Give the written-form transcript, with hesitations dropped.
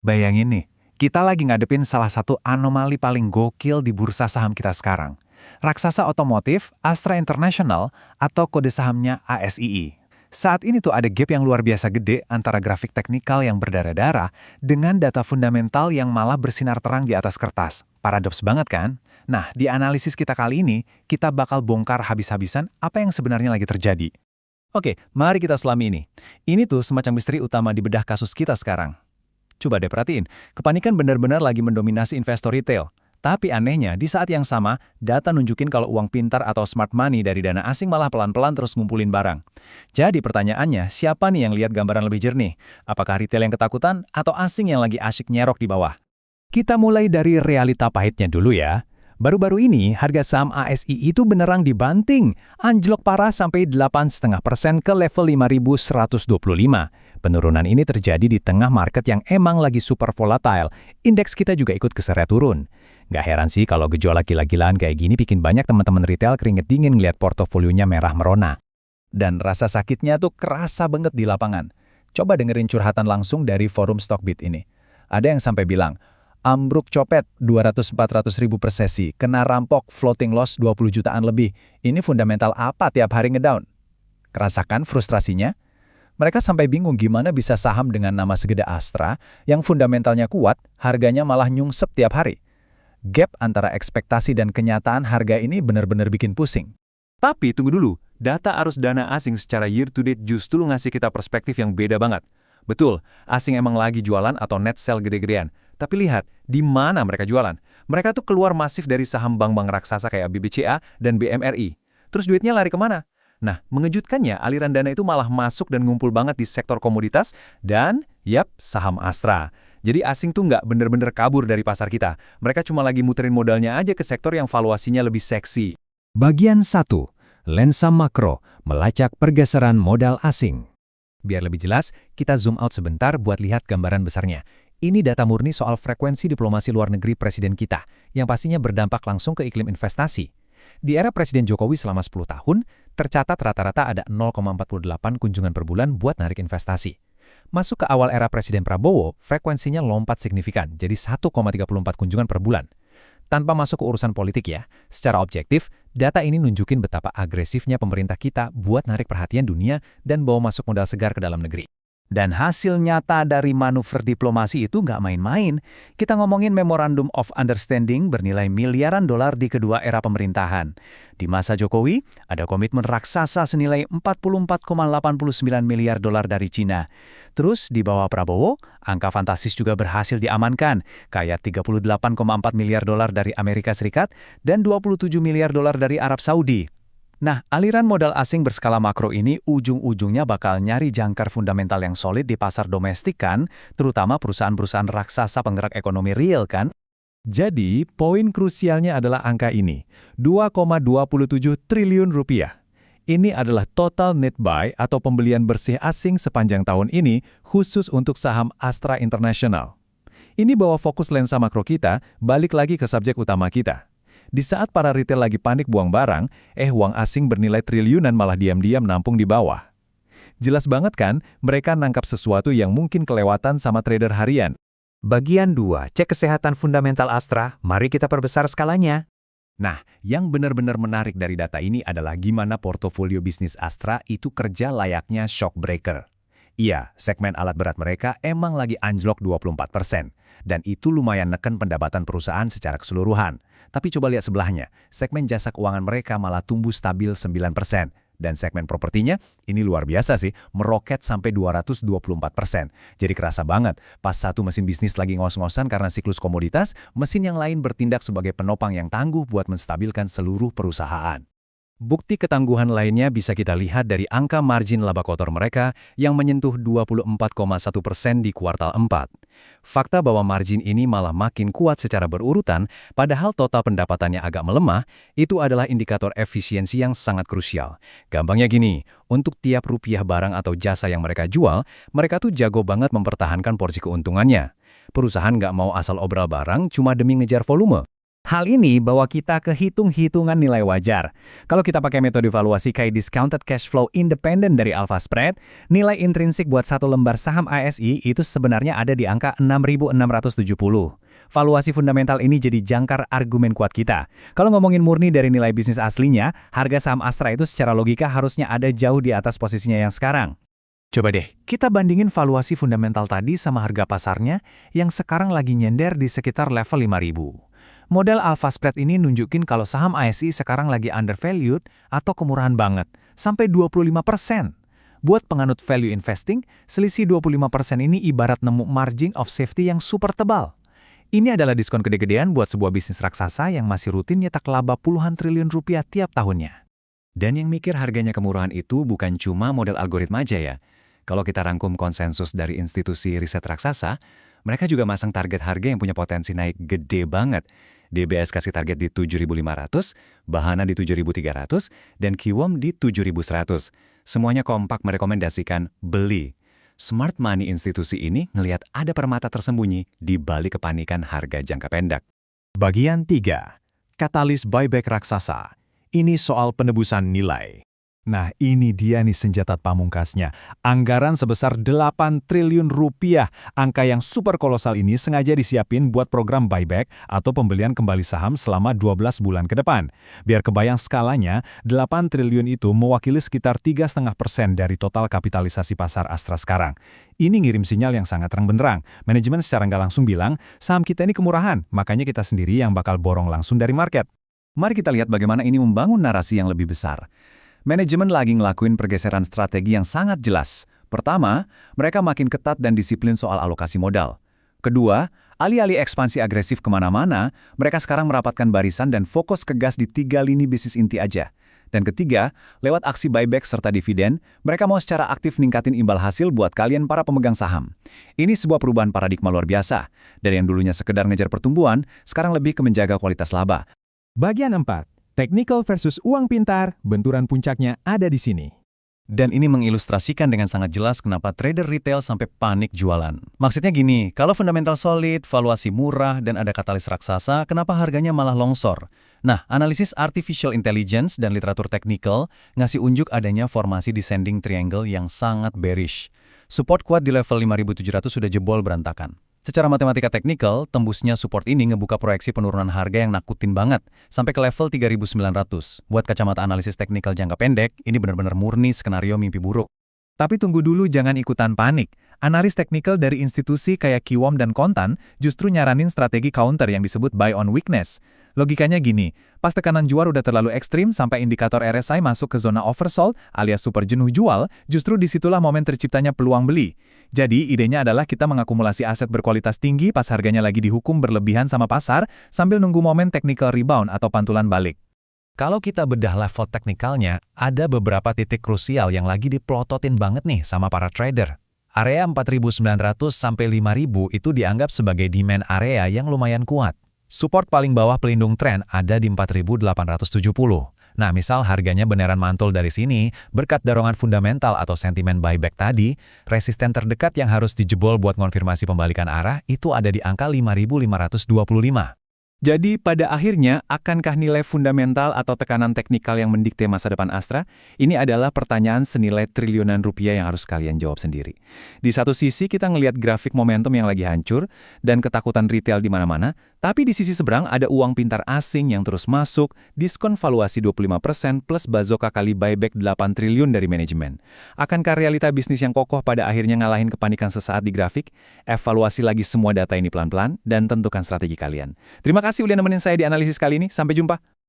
Bayangin nih, kita lagi ngadepin salah satu anomali paling gokil di bursa saham kita sekarang. Raksasa otomotif, Astra International, atau kode sahamnya ASII. Saat ini tuh ada gap yang luar biasa gede antara grafik teknikal yang berdarah-darah dengan data fundamental yang malah bersinar terang di atas kertas. Paradoks banget kan? Nah, di analisis kita kali ini, kita bakal bongkar habis-habisan apa yang sebenarnya lagi terjadi. Oke, mari kita selami ini. Ini tuh semacam misteri utama di bedah kasus kita sekarang. Coba deh perhatiin, kepanikan benar-benar lagi mendominasi investor retail. Tapi anehnya, di saat yang sama, data nunjukin kalau uang pintar atau smart money dari dana asing malah pelan-pelan terus ngumpulin barang. Jadi pertanyaannya, siapa nih yang lihat gambaran lebih jernih? Apakah retail yang ketakutan atau asing yang lagi asyik nyerok di bawah? Kita mulai dari realita pahitnya dulu ya. Baru-baru ini, harga saham ASI itu benerang dibanting, anjlok parah sampai 8,5% ke level 5.125. Penurunan ini terjadi di tengah market yang emang lagi super volatile. Indeks kita juga ikut keseret turun. Nggak heran sih kalau gejolak gila-gilaan kayak gini bikin banyak teman-teman retail keringet dingin ngeliat portofolionya merah merona. Dan rasa sakitnya tuh kerasa banget di lapangan. Coba dengerin curhatan langsung dari forum Stockbit ini. Ada yang sampai bilang, ambruk copet 200-400 ribu per sesi, kena rampok floating loss 20 jutaan lebih. Ini fundamental apa tiap hari ngedown? Kerasakan frustrasinya? Mereka sampai bingung gimana bisa saham dengan nama segede Astra yang fundamentalnya kuat, harganya malah nyungsep tiap hari. Gap antara ekspektasi dan kenyataan harga ini benar-benar bikin pusing. Tapi tunggu dulu, data arus dana asing secara year to date justru ngasih kita perspektif yang beda banget. Betul, asing emang lagi jualan atau net sell gede-gedean. Tapi lihat, di mana mereka jualan? Mereka tuh keluar masif dari saham bank-bank raksasa kayak BBCA dan BMRI. Terus duitnya lari kemana? Nah, mengejutkannya aliran dana itu malah masuk dan ngumpul banget di sektor komoditas dan, saham Astra. Jadi asing tuh nggak bener-bener kabur dari pasar kita. Mereka cuma lagi muterin modalnya aja ke sektor yang valuasinya lebih seksi. Bagian 1. Lensa makro, melacak pergeseran modal asing. Biar lebih jelas, kita zoom out sebentar buat lihat gambaran besarnya. Ini data murni soal frekuensi diplomasi luar negeri presiden kita, yang pastinya berdampak langsung ke iklim investasi. Di era Presiden Jokowi selama 10 tahun, tercatat rata-rata ada 0,48 kunjungan per bulan buat narik investasi. Masuk ke awal era Presiden Prabowo, frekuensinya lompat signifikan, jadi 1,34 kunjungan per bulan. Tanpa masuk ke urusan politik ya, secara objektif, data ini nunjukin betapa agresifnya pemerintah kita buat narik perhatian dunia dan bawa masuk modal segar ke dalam negeri. Dan hasil nyata dari manuver diplomasi itu nggak main-main. Kita ngomongin Memorandum of Understanding bernilai miliaran dolar di kedua era pemerintahan. Di masa Jokowi, ada komitmen raksasa senilai 44,89 miliar dolar dari Cina. Terus di bawah Prabowo, angka fantastis juga berhasil diamankan, kayak 38,4 miliar dolar dari Amerika Serikat dan 27 miliar dolar dari Arab Saudi. Nah, aliran modal asing berskala makro ini ujung-ujungnya bakal nyari jangkar fundamental yang solid di pasar domestik kan, terutama perusahaan-perusahaan raksasa penggerak ekonomi real kan? Jadi, poin krusialnya adalah angka ini, 2,27 triliun rupiah. Ini adalah total net buy atau pembelian bersih asing sepanjang tahun ini khusus untuk saham Astra International. Ini bawa fokus lensa makro kita balik lagi ke subjek utama kita. Di saat para retail lagi panik buang barang, uang asing bernilai triliunan malah diam-diam nampung di bawah. Jelas banget kan, mereka nangkap sesuatu yang mungkin kelewatan sama trader harian. Bagian 2, cek kesehatan fundamental Astra, mari kita perbesar skalanya. Nah, yang benar-benar menarik dari data ini adalah gimana portofolio bisnis Astra itu kerja layaknya shock breaker. Iya, segmen alat berat mereka emang lagi anjlok 24%. Dan itu lumayan neken pendapatan perusahaan secara keseluruhan. Tapi coba lihat sebelahnya, segmen jasa keuangan mereka malah tumbuh stabil 9%. Dan segmen propertinya, ini luar biasa sih, meroket sampai 224%. Jadi kerasa banget, pas satu mesin bisnis lagi ngos-ngosan karena siklus komoditas, mesin yang lain bertindak sebagai penopang yang tangguh buat menstabilkan seluruh perusahaan. Bukti ketangguhan lainnya bisa kita lihat dari angka margin laba kotor mereka yang menyentuh 24,1% di kuartal 4. Fakta bahwa margin ini malah makin kuat secara berurutan, padahal total pendapatannya agak melemah, itu adalah indikator efisiensi yang sangat krusial. Gampangnya gini, untuk tiap rupiah barang atau jasa yang mereka jual, mereka tuh jago banget mempertahankan porsi keuntungannya. Perusahaan nggak mau asal obral barang cuma demi ngejar volume. Hal ini bawa kita ke hitung-hitungan nilai wajar. Kalau kita pakai metode valuasi kayak discounted cash flow independen dari alpha spread, nilai intrinsik buat satu lembar saham ASI itu sebenarnya ada di angka 6.670. Valuasi fundamental ini jadi jangkar argumen kuat kita. Kalau ngomongin murni dari nilai bisnis aslinya, harga saham Astra itu secara logika harusnya ada jauh di atas posisinya yang sekarang. Coba deh, kita bandingin valuasi fundamental tadi sama harga pasarnya yang sekarang lagi nyender di sekitar level 5.000. Model alpha spread ini nunjukin kalau saham ASI sekarang lagi undervalued atau kemurahan banget, sampai 25%. Buat penganut value investing, selisih 25% ini ibarat nemu margin of safety yang super tebal. Ini adalah diskon gede-gedean buat sebuah bisnis raksasa yang masih rutin nyetak laba puluhan triliun rupiah tiap tahunnya. Dan yang mikir harganya kemurahan itu bukan cuma model algoritma aja ya. Kalau kita rangkum konsensus dari institusi riset raksasa, mereka juga masang target harga yang punya potensi naik gede banget. DBS kasih target di 7.500, Bahana di 7.300, dan Kiwom di 7.100. Semuanya kompak merekomendasikan beli. Smart money institusi ini ngelihat ada permata tersembunyi di balik kepanikan harga jangka pendek. Bagian 3. Katalis buyback raksasa. Ini soal penebusan nilai. Nah, ini dia nih senjata pamungkasnya. Anggaran sebesar 8 triliun rupiah. Angka yang super kolosal ini sengaja disiapin buat program buyback atau pembelian kembali saham selama 12 bulan ke depan. Biar kebayang skalanya, 8 triliun itu mewakili sekitar 3,5% dari total kapitalisasi pasar Astra sekarang. Ini ngirim sinyal yang sangat terang benderang. Manajemen secara nggak langsung bilang, saham kita ini kemurahan, makanya kita sendiri yang bakal borong langsung dari market. Mari kita lihat bagaimana ini membangun narasi yang lebih besar. Manajemen lagi ngelakuin pergeseran strategi yang sangat jelas. Pertama, mereka makin ketat dan disiplin soal alokasi modal. Kedua, alih-alih ekspansi agresif kemana-mana, mereka sekarang merapatkan barisan dan fokus ke gas di 3 lini bisnis inti aja. Dan ketiga, lewat aksi buyback serta dividen, mereka mau secara aktif ningkatin imbal hasil buat kalian para pemegang saham. Ini sebuah perubahan paradigma luar biasa. Dari yang dulunya sekedar ngejar pertumbuhan, sekarang lebih ke menjaga kualitas laba. Bagian 4. Technical versus uang pintar, benturan puncaknya ada di sini. Dan ini mengilustrasikan dengan sangat jelas kenapa trader retail sampai panik jualan. Maksudnya gini, kalau fundamental solid, valuasi murah, dan ada katalis raksasa, kenapa harganya malah longsor? Nah, analisis artificial intelligence dan literatur technical ngasih unjuk adanya formasi descending triangle yang sangat bearish. Support kuat di level 5.700 sudah jebol berantakan. Secara matematika teknikal, tembusnya support ini ngebuka proyeksi penurunan harga yang nakutin banget, sampai ke level 3.900. Buat kacamata analisis teknikal jangka pendek, ini benar-benar murni skenario mimpi buruk. Tapi tunggu dulu, jangan ikutan panik. Analis teknikal dari institusi kayak Kiwom dan Kontan justru nyaranin strategi counter yang disebut buy on weakness. Logikanya gini, pas tekanan jual udah terlalu ekstrim sampai indikator RSI masuk ke zona oversold alias super jenuh jual, justru disitulah momen terciptanya peluang beli. Jadi idenya adalah kita mengakumulasi aset berkualitas tinggi pas harganya lagi dihukum berlebihan sama pasar sambil nunggu momen technical rebound atau pantulan balik. Kalau kita bedah level teknikalnya, ada beberapa titik krusial yang lagi diplototin banget nih sama para trader. Area 4.900 sampai 5.000 itu dianggap sebagai demand area yang lumayan kuat. Support paling bawah pelindung tren ada di 4.870. Nah, misal harganya beneran mantul dari sini, berkat dorongan fundamental atau sentimen buyback tadi, resisten terdekat yang harus dijebol buat konfirmasi pembalikan arah itu ada di angka 5.525. Jadi pada akhirnya, akankah nilai fundamental atau tekanan teknikal yang mendikte masa depan Astra? Ini adalah pertanyaan senilai triliunan rupiah yang harus kalian jawab sendiri. Di satu sisi kita ngelihat grafik momentum yang lagi hancur dan ketakutan retail di mana-mana, tapi di sisi seberang ada uang pintar asing yang terus masuk, diskon valuasi 25% plus bazooka kali buyback 8 triliun dari manajemen. Akankah realita bisnis yang kokoh pada akhirnya ngalahin kepanikan sesaat di grafik? Evaluasi lagi semua data ini pelan-pelan dan tentukan strategi kalian. Terima kasih udah nemenin saya di analisis kali ini. Sampai jumpa.